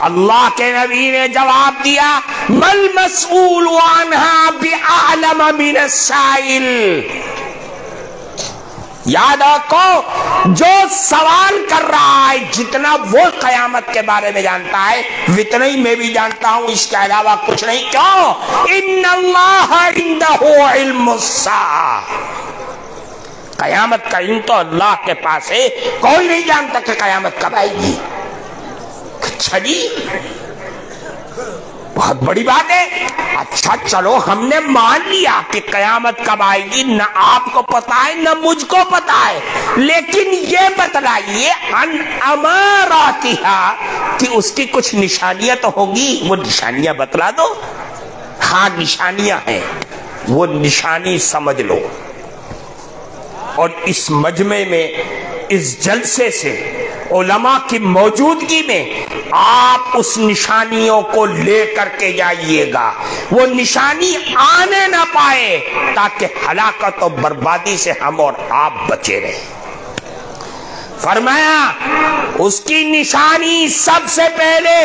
اللہ کے نبی نے جواب دیا مل مسئول عنہا بأعلم من السائل۔ یاد رکھو، جو سوال کر رہا ہے جتنا وہ قیامت کے بارے میں جانتا ہے اتنا ہی میں بھی جانتا ہوں، اس کے علاوہ کچھ نہیں۔ کیوں؟ ان اللہ عندہ علم الساعہ، قیامت کا علم تو اللہ کے پاس ہے، کوئی نہیں جانتا کہ قیامت کب آئے گی۔ اچھا جی، بہت بڑی بات ہے۔ اچھا چلو ہم نے مان لیا کہ قیامت کب آئے گی، نہ آپ کو پتا ہے نہ مجھ کو پتا ہے، لیکن یہ بتلائیے ان اماراتھا کہ اس کی کچھ نشانیاں تو ہوگی، وہ نشانیاں بتلا دو۔ ہاں نشانیاں ہیں، وہ نشانی سمجھ لو، اور اس مجمع میں، اس جلسے سے، علماء کی موجودگی میں آپ اس نشانیوں کو لے کر کے جائیے گا، وہ نشانی آنے نہ پائے تاکہ ہلاکت و بربادی سے ہم اور آپ بچے رہیں۔ فرمایا اس کی نشانی سب سے پہلے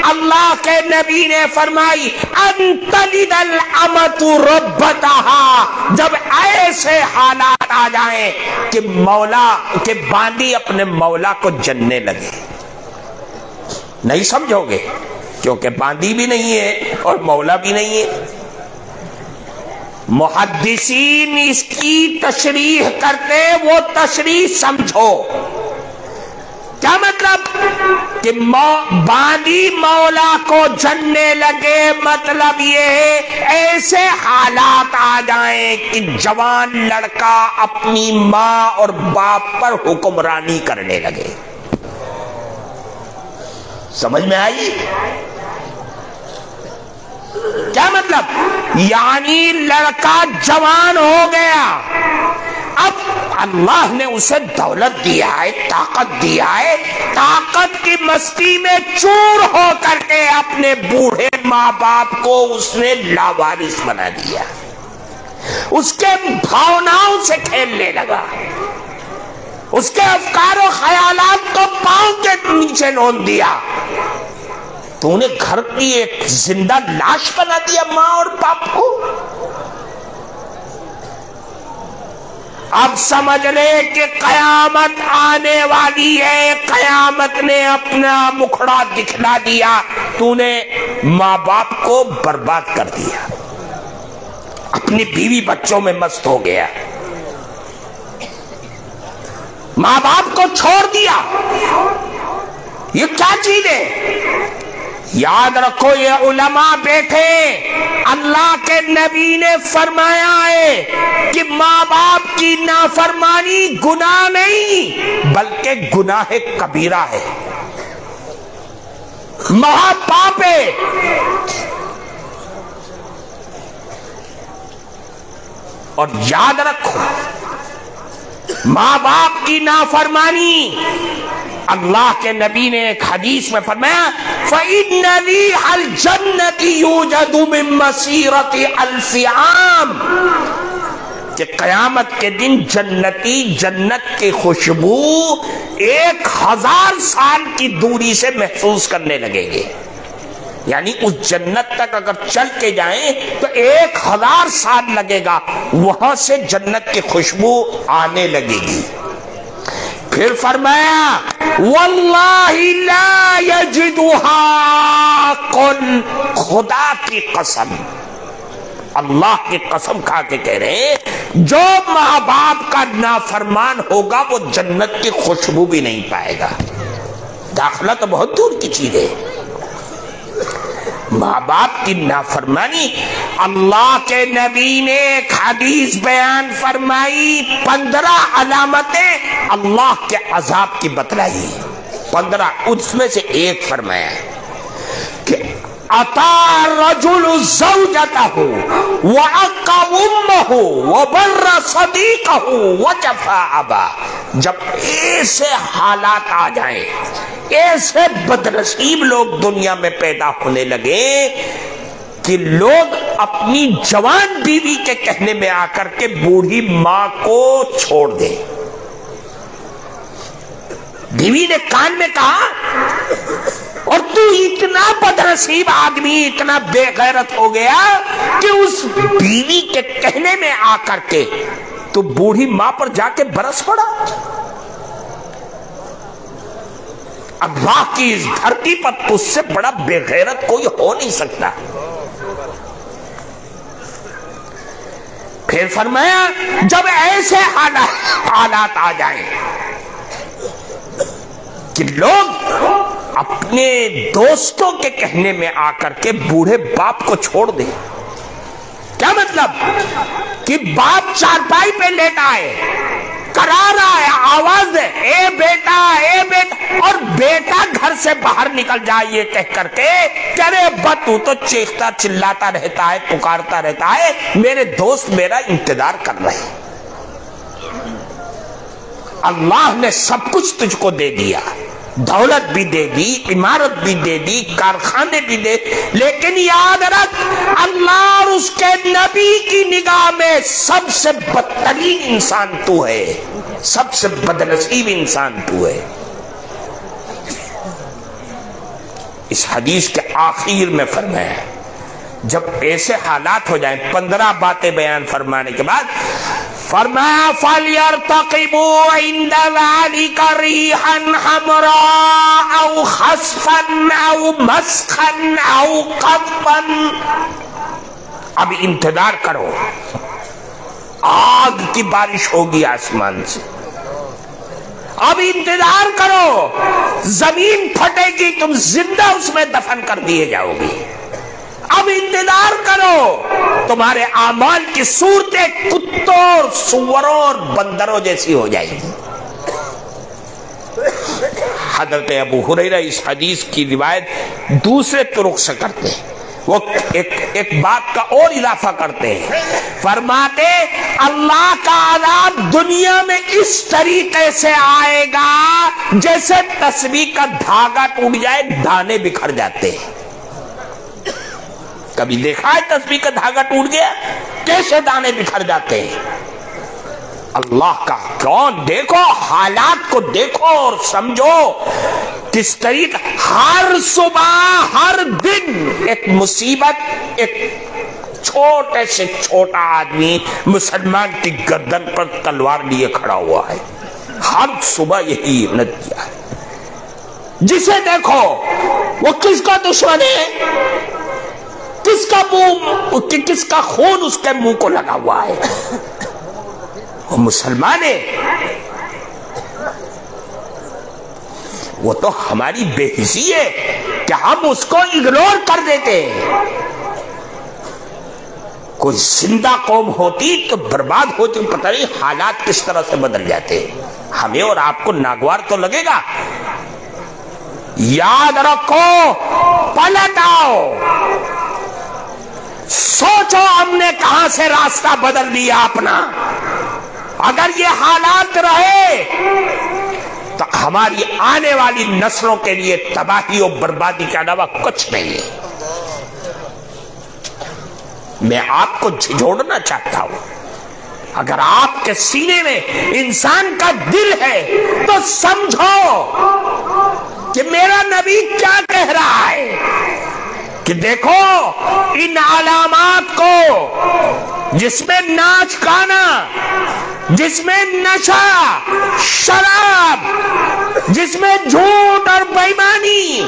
اللہ کے نبی نے فرمائی ان تلد الامۃ ربتہا، جب ایسے حالات آ جائیں کہ مولا کے باندی اپنے مولا کو جننے لگے. نہیں سمجھو گے کیونکہ باندی بھی نہیں ہے اور مولا بھی نہیں ہے. محدثین اس کی تشریح کرتے، وہ تشریح سمجھو. کیا مطلب کہ باندی مولا کو جننے لگے، مطلب یہ ہے ایسے حالات آ جائیں کہ جوان لڑکا اپنی ماں اور باپ پر حکمرانی کرنے لگے. سمجھ میں آئی؟ کیا مطلب؟ یعنی لڑکا جوان ہو گیا، اب اللہ نے اسے دولت دیا ہے، طاقت دیا ہے، طاقت کی مستی میں چور ہو کر کے اپنے بوڑھے ماں باپ کو اس نے لاوارث بنا دیا، اس کے بھاوناؤں سے کھیلنے لگا، اس کے افکار و خیالات کو پاؤں کے نیچے نون دیا. تو نے گھر کی ایک زندہ لاش بنا دیا ماں اور باپ کو. اب سمجھ لے کہ قیامت آنے والی ہے، قیامت نے اپنا مکھڑا دکھلا دیا، تو نے ماں باپ کو برباد کر دیا، اپنی بیوی بچوں میں مست ہو گیا، ماں باپ کو چھوڑ دیا. یہ کیا چیز ہے؟ یاد رکھو یہ علماء بیٹھے، اللہ کے نبی نے فرمایا ہے کہ ماں باپ کی نافرمانی گناہ نہیں بلکہ گناہ کبیرہ ہے، مہا پاپ ہے. اور یاد رکھو ماں باپ کی نافرمانی، اللہ کے نبی نے ایک حدیث میں فرمایا فَإِنَّ رِيحَ الْجَنَّةِ يُوجَدُ مِن مَّسِيرَةِ أَلْفِ عَامٍ، کہ قیامت کے دن جنتی جنت کی خوشبو 1000 سال کی دوری سے محسوس کرنے لگیں گے. یعنی اس جنت تک اگر چل کے جائیں تو 1000 سال لگے گا، وہاں سے جنت کی خوشبو آنے لگے گی. پھر فرمایا واللہ لا یجدھا کن، خدا کی قسم، اللہ کی قسم کھا کے کہہ رہے ہیں جو ماں باپ کا نافرمان ہوگا وہ جنت کی خوشبو بھی نہیں پائے گا. داخلہ تو بہت دور کی چیز ہے. ماں باپ کی نافرمانی، اللہ کے نبی نے ایک حدیث بیان فرمائی، 15 علامتیں اللہ کے عذاب کی بتلائی، 15، اس میں سے ایک فرمایا کہ اطاع الرجل زوجته وعق امه وبر صديقه وجفا اباه. جب ایسے حالات آ جائیں، ایسے بدنصیب لوگ دنیا میں پیدا ہونے لگے کہ لوگ اپنی جوان بیوی کے کہنے میں آ کر کے بوڑھی ماں کو چھوڑ دیں. بیوی نے کان میں کہا اور تو اتنا بدنصیب آدمی، اتنا بے غیرت ہو گیا کہ اس بیوی کے کہنے میں آ کر کے تو بوڑھی ماں پر جا کے برس پڑا. اللہ کی اس دھرتی پر تجھ سے بڑا بے غیرت کوئی ہو نہیں سکتا. پھر فرمایا جب ایسے حالات آ جائیں کہ لوگ اپنے دوستوں کے کہنے میں آ کر کے بوڑھے باپ کو چھوڑ دیں. کیا مطلب؟ کہ باپ چارپائی پہ لیٹا ہے، کرا رہا ہے، آواز دے اے بیٹا اے بیٹا، اور بیٹا گھر سے باہر نکل جائے یہ کہہ کر کے کہ ارے ابا تو چیختا چلاتا رہتا ہے، پکارتا رہتا ہے، میرے دوست میرا انتظار کر رہے ہیں. اللہ نے سب کچھ تجھ کو دے دیا، دولت بھی دے دی، عمارت بھی دے دی، کارخانے بھی دے، لیکن یاد رکھ اللہ اور اس کے نبی کی نگاہ میں سب سے بدترین انسان تو ہے، سب سے بدنصیب انسان تو ہے۔ اس حدیث کے آخر میں فرمایا جب ایسے حالات ہو جائیں، 15 باتیں بیان فرمانے کے بعد فرمایا فَلْيَرْتَقِبُوا عِنْدَ ذَلِكَ رِيحًا حَمْرَاءَ أَوْ خَسْفًا أَوْ مَسْخًا أَوْ قَذْفًا۔ اب انتظار کرو، آگ کی بارش ہوگی آسمان سے، اب انتظار کرو، زمین پھٹے گی، تم زندہ اس میں دفن کر دیے جاؤ گی، اب انتظار کرو، تمہارے اعمال کی صورتیں کتوں اور سوروں اور بندروں جیسی ہو جائیں گی۔ حضرت ابو ہریرہ اس حدیث کی روایت دوسرے طرق سے کرتے ہیں، وہ ایک بات کا اور اضافہ کرتے ہیں، فرماتے اللہ کا عذاب دنیا میں اس طریقے سے آئے گا جیسے تسبیح کا دھاگا ٹوٹ جائے، دانے بکھر جاتے ہیں۔ کبھی دیکھا ہے تسبیح کا دھاگا ٹوٹ گیا کیسے دانے بکھر جاتے ہیں؟ اللہ کا کون، دیکھو حالات کو دیکھو اور سمجھو کس طریقہ ہر صبح ہر دن ایک مصیبت، ایک چھوٹے سے چھوٹا آدمی مسلمان کی گردن پر تلوار لیے کھڑا ہوا ہے، ہر صبح یہی نتیجہ ہے۔ جسے دیکھو وہ کس کا دشمن ہے، کس کا خون اس کے منہ کو لگا ہوا ہے، وہ مسلمان ہے، وہ تو ہماری بے حسی ہے کہ ہم اس کو اگنور کر دیتے ہیں۔ کوئی زندہ قوم ہوتی تو برباد ہوتی، پتہ نہیں حالات کس طرح سے بدل جاتے ہیں۔ ہمیں اور آپ کو ناگوار تو لگے گا، یاد رکھو، پلٹ آؤ، سوچو ہم نے کہاں سے راستہ بدل دیا اپنا۔ اگر یہ حالات رہے تو ہماری آنے والی نسلوں کے لیے تباہی اور بربادی کے علاوہ کچھ نہیں ہے۔ میں آپ کو جھجوڑنا چاہتا ہوں، اگر آپ کے سینے میں انسان کا دل ہے تو سمجھو کہ میرا نبی کیا کہہ رہا ہے، کہ دیکھو ان علامات کو، جس میں ناچ گانا، جس میں نشہ، شراب، جس میں جھوٹ اور بے ایمانی،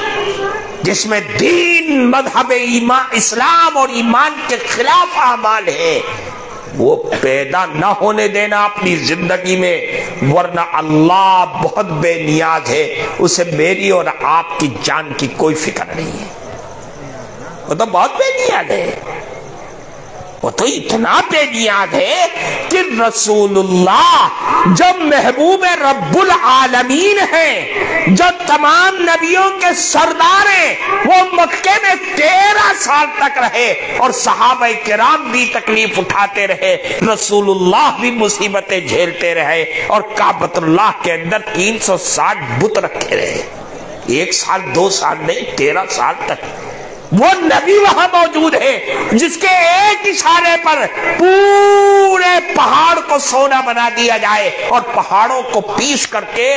جس میں دین، مذہب اسلام اور ایمان کے خلاف اعمال ہے، وہ پیدا نہ ہونے دینا اپنی زندگی میں، ورنہ اللہ بہت بے نیاز ہے، اسے میری اور آپ کی جان کی کوئی فکر نہیں ہے، وہ تو بہت بے نیاز ہے، وہ تو اتنا بے نیاز ہے کہ رسول اللہ جب محبوب رب العالمین ہیں، جو تمام نبیوں کے سردار ہیں، وہ مکے میں 13 سال تک رہے اور صحابہ کرام بھی تکلیف اٹھاتے رہے، رسول اللہ بھی مصیبتیں جھیلتے رہے، اور کعبۃ اللہ کے اندر 360 بت رکھے رہے، 1 سال 2 سال نہیں، 13 سال تک وہ نبی وہاں موجود ہے جس کے ایک اشارے پر پورے پہاڑ کو سونا بنا دیا جائے اور پہاڑوں کو پیس کر کے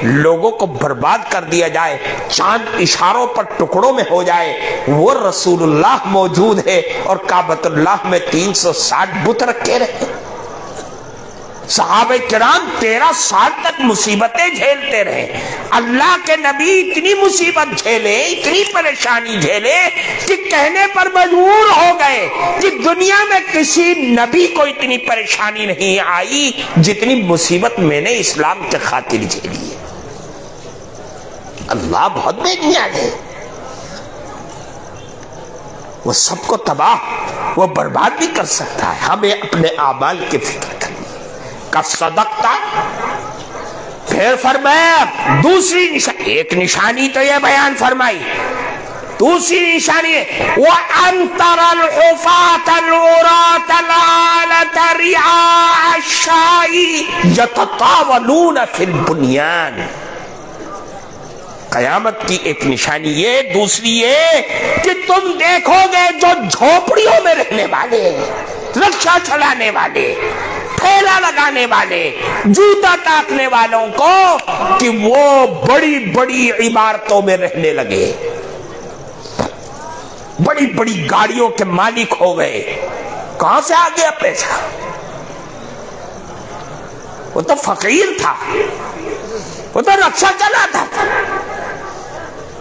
لوگوں کو برباد کر دیا جائے، چاند اشاروں پر ٹکڑوں میں ہو جائے، وہ رسول اللہ موجود ہے اور کعبۃ اللہ میں 360 بت رکھے رہے۔ صحابہ کرام 13 سال تک مصیبتیں جھیلتے رہے، اللہ کے نبی اتنی مصیبت جھیلے، اتنی پریشانی جھیلے کہ کہنے پر مجبور ہو گئے کہ دنیا میں کسی نبی کو اتنی پریشانی نہیں آئی جتنی مصیبت میں نے اسلام کے خاطر جھیلی ہے۔ اللہ بہت بے نیاز ہے، وہ سب کو تباہ وہ برباد بھی کر سکتا ہے، ہمیں اپنے اعمال کی فکر کرنی کا صدقہ۔ پھر فرمایا دوسری نشانی، ایک نشانی تو یہ بیان فرمائی، دوسری نشانی ہے وَأَن تَرَى الْحُفَاةَ الْعُرَاةَ الْعَالَةَ رِعَاءَ الشَّاءِ يَتَطَاوَلُونَ فِي الْبُنْيَانِ۔ قیامت کی ایک نشانی یہ، دوسری یہ کہ تم دیکھو گے جو جھوپڑیوں میں رہنے والے، رکشا چلانے والے، ٹھیلا لگانے والے، جوتا تاکنے والوں کو، کہ وہ بڑی بڑی عمارتوں میں رہنے لگے، بڑی بڑی گاڑیوں کے مالک ہو گئے۔ کہاں سے آ گیا پیسہ؟ وہ تو فقیر تھا، وہ تو رکشا چلاتا تھا،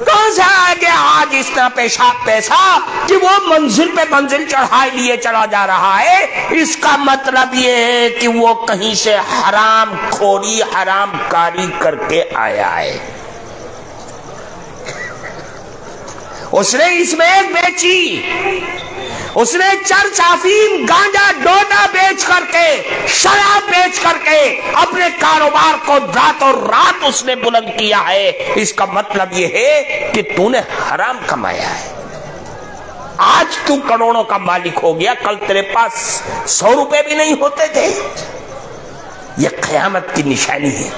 کہاں سے آ گیا آج اتنا پیسہ کہ وہ منزل پہ منزل چڑھائے لیے چلا جا رہا ہے؟ اس کا مطلب یہ ہے کہ وہ کہیں سے حرام خوری، حرام کاری کر کے آیا ہے۔ اس نے اسمیک بیچی، اس نے چرچ، افیم، گانجا، ڈوڈا بیچ کر کے، شراب بیچ کر کے اپنے کاروبار کو رات اور رات اس نے بلند کیا ہے۔ اس کا مطلب یہ ہے کہ تو نے حرام کمایا ہے۔ آج تو کروڑوں کا مالک ہو گیا، کل تیرے پاس 100 روپے بھی نہیں ہوتے تھے۔ یہ قیامت کی نشانی ہے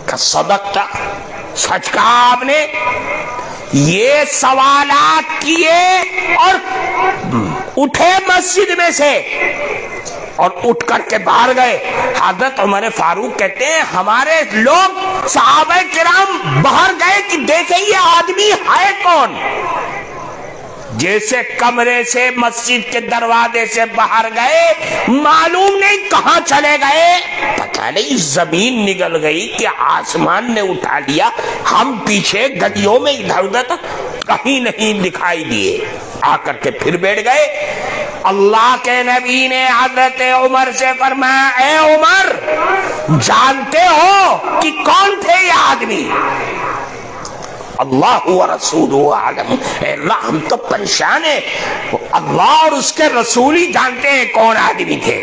کہ صدقتا، سچ کہا آپ نے۔ یہ سوالات کیے اور اٹھے مسجد میں سے اور اٹھ کر کے باہر گئے۔ حضرت عمر فاروق کہتے ہیں ہمارے لوگ صحابہ کرام باہر گئے کہ دیکھیں یہ آدمی ہے کون۔ جیسے کمرے سے مسجد کے دروازے سے باہر گئے، معلوم نہیں کہاں چلے گئے، پتہ نہیں زمین نگل گئی کہ آسمان نے اٹھا لیا، ہم پیچھے گلیوں میں ادھر ادھر کہیں نہیں دکھائی دیے۔ آ کر کے پھر بیٹھ گئے۔ اللہ کے نبی نے حضرت عمر سے فرمایا، اے عمر جانتے ہو کہ کون تھے یہ آدمی؟ اللہ و رسولہ عالم۔ اے اللہ ہم تو پریشان ہیں، اللہ اور اس کے رسول ہی جانتے ہیں کون آدمی تھے۔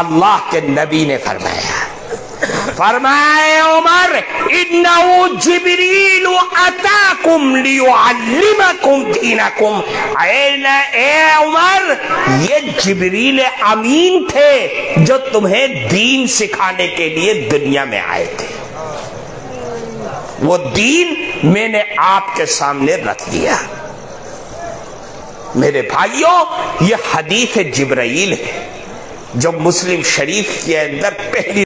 اللہ کے نبی نے فرمایا اے عمر انہو جبریل اتاکم لیعلمکم دینکم۔ اے عمر یہ جبریل امین تھے جو تمہیں دین سکھانے کے لیے دنیا میں آئے تھے، وہ دین میں نے آپ کے سامنے رکھ دیا۔ میرے بھائیوں یہ حدیث جبرائیل ہے جو مسلم شریف کے اندر پہلی